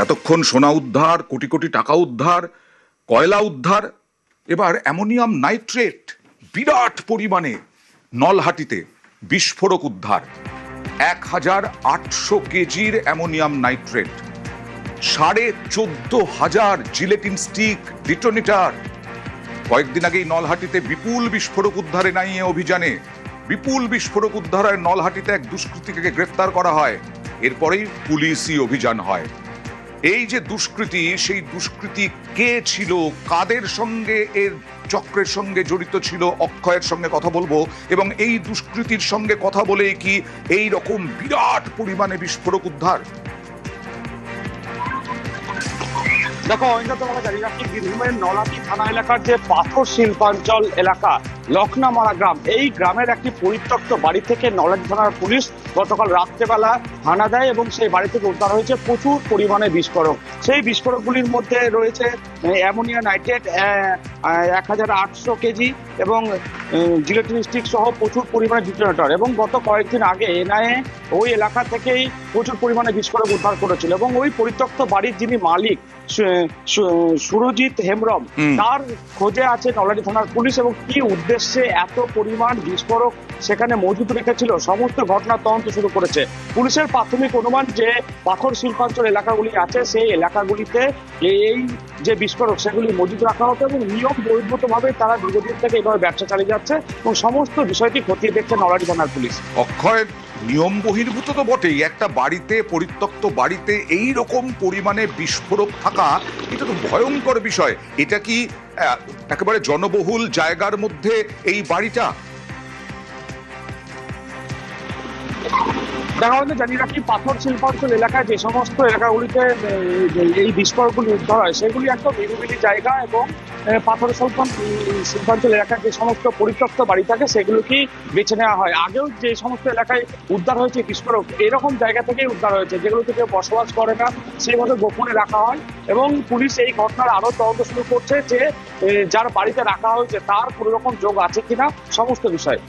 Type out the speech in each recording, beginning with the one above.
এতক্ষণ সোনা উদ্ধার, কোটি কোটি টাকা উদ্ধার, কয়লা উদ্ধার, এবার অ্যামোনিয়াম নাইট্রেট বিরাট পরিমাণে নলহাটিতে বিস্ফোরক উদ্ধার। ১,৮০০ কেজির ammonium nitrate, ১৪,৫০০ gelatin stick, detonator. কয়েকদিন আগেই নলহাটিতে বিপুল বিস্ফোরক উদ্ধারে এনআইএ অভিযানে বিপুল বিস্ফোরক উদ্ধার হয়। নলহাটিতে এক দুষ্কৃতীকে গ্রেফতার করা হয়, এরপরেই পুলিশি অভিযান হয়। এই যে দুষ্কৃতী, সেই দুষ্কৃতী কে ছিল, কাদের সঙ্গে এর চক্রের সঙ্গে জড়িত ছিল, অক্ষয়ের সঙ্গে কথা বলবো। এবং এই দুষ্কৃতীর সঙ্গে কথা বলে কি এই রকম বিরাট পরিমাণে বিস্ফোরক উদ্ধার? দেখো, তোমাকে জানিয়ে রাখি, বীরভূমের নলহাটি থানা এলাকার যে পাথর শিল্পাঞ্চল এলাকা লখনামারা গ্রাম, এই গ্রামের একটি পরিত্যক্ত বাড়ি থেকে নলহাটি থানার পুলিশ গতকাল রাত্রেবেলা হানা দেয় এবং সেই বাড়ি থেকে উদ্ধার হয়েছে প্রচুর পরিমাণে বিস্ফোরক। সেই বিস্ফোরকগুলির মধ্যে রয়েছে অ্যামোনিয়া নাইট্রেট ১,৮০০ কেজি এবং জিলেটিন স্টিক সহ প্রচুর পরিমাণে ডিটোনেটর। এবং গত কয়েকদিন আগে এনআইএ ওই এলাকা থেকেই প্রচুর পরিমাণে বিস্ফোরক উদ্ধার করেছিল এবং ওই পরিত্যক্ত বাড়ির যিনি মালিক সুরজিৎ হেমব্রম, তার খোঁজে আছে নলহাটি থানার পুলিশ। এবং কি উদ্দেশ্যে এত পরিমাণ বিস্ফোরক সেখানে মজুত রেখেছিল, সমস্ত ঘটনার তদন্ত শুরু করেছে পুলিশের। প্রাথমিক অনুমান যে পাথর শিল্পাঞ্চল এলাকাগুলি আছে, সেই এলাকাগুলিতে এই যে বিস্ফোরক সেগুলি মজুত রাখা হতো এবং নিয়ম বহির্ভূতভাবে তারা দীর্ঘদিন থেকে এইভাবে ব্যবসা চালিয়ে যাচ্ছে এবং সমস্ত বিষয়টি খতিয়ে দেখছে নলহাটি থানার পুলিশ। অক্ষয়, নিয়ম বহির্ভূত তো বটেই, একটা বাড়িতে, পরিত্যক্ত বাড়িতে এই রকম পরিমাণে বিস্ফোরক থাকা, এটা তো ভয়ঙ্কর বিষয়। এটা কি একেবারে জনবহুল জায়গার মধ্যে এই বাড়িটা? দেখা হলে জানিয়ে রাখি, পাথর শিল্পাঞ্চল এলাকায় যে সমস্ত এলাকাগুলিতে এই বিস্ফোরকগুলি উদ্ধার হয় সেগুলি একদম নিরিবিলি জায়গা এবং পাথর শিল্পাঞ্চল এলাকায় যে সমস্ত পরিত্যক্ত বাড়ি থাকে সেগুলোকেই বেছে নেওয়া হয়। আগেও যে সমস্ত এলাকায় উদ্ধার হয়েছে বিস্ফোরক, এরকম জায়গা থেকেই উদ্ধার হয়েছে, যেগুলোতে কেউ বসবাস করে না, সেইভাবে গোপনে রাখা হয়। এবং পুলিশ এই ঘটনার আরও তদন্ত শুরু করছে যে যার বাড়িতে রাখা হয়েছে তার কোনো রকম যোগ আছে কিনা সমস্ত বিষয়।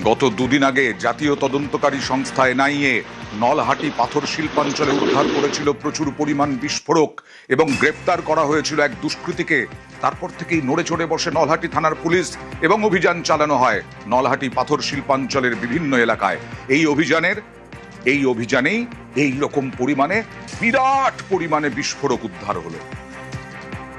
গত দুদিন আগে জাতীয় তদন্তকারী সংস্থা এনআইএ নলহাটি পাথর শিল্পাঞ্চলে উদ্ধার করেছিল প্রচুর পরিমাণ বিস্ফোরক এবং গ্রেপ্তার করা হয়েছিল এক দুষ্কৃতীকে। তারপর থেকেই নড়ে চড়ে বসে নলহাটি থানার পুলিশ এবং অভিযান চালানো হয় নলহাটি পাথর শিল্পাঞ্চলের বিভিন্ন এলাকায়। এই অভিযানেই এই রকম পরিমাণে বিরাট পরিমাণে বিস্ফোরক উদ্ধার হলো।